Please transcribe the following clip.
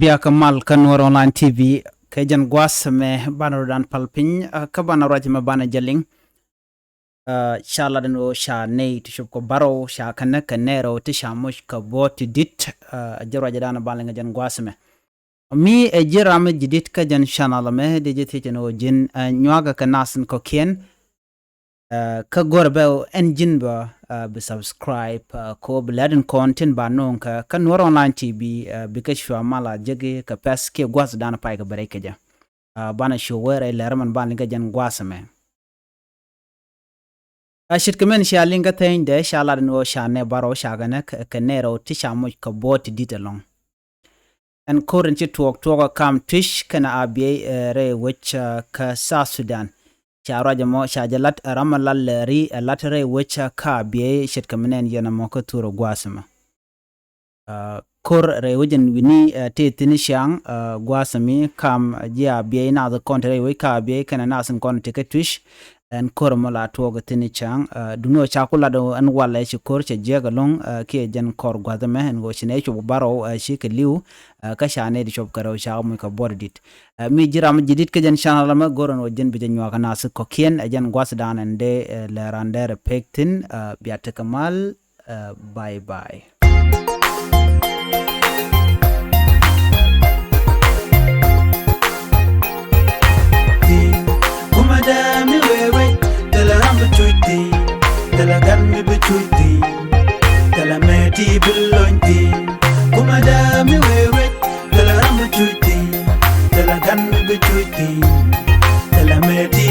biya kamal kanwar online tv kajan gwas me bana dan palpin ka bana raj me bana jaling shala dan o sha nei to shop ko baro sha kana kanero to sha mush ka bot dit jaro jadana bana ngajan gwas me mi e jiram jidit ka jan channel me de jiti no jin nywaga ka nasin ko ken ka gorbe engine ba be subscribe ko bladen content ba non ka kanwar online tv bika shwa mala jege ka paske gwas dana pai ka bare keja bana showere lerman ban ga jan gwas me ashit kemen sha linga tinde shala no sha ne baro sha gana ka nero tisha mo ka bot ditalong en current to kam tish kana abi re which ka sa Sudan Charaja mo shajalat ramalal ri latre wecha ka biye shet kamenen yana moko turo gwasama kor re wujin wini te tinishang gwasami kam jia biye na the kontre we ka biye kana nasin kon take twish en kor mala toga tinichang duno chakula do an wala shi kor che jega long ke jan kor gwadame en go shine chu baro shi ke liu ka shane di shop karo sha mu ka bordit mi jiram jidit ke jan channel ma goron o jen bi jan wa kana su ko kien jan gwas dan ende le rander pektin biata kamal bye bye Kumadami wewe tela rambu chuiti tela ganmi bichuiti tela meti bilonti kumadami wewe tela rambu chuiti tela ganmi bichuiti tela meti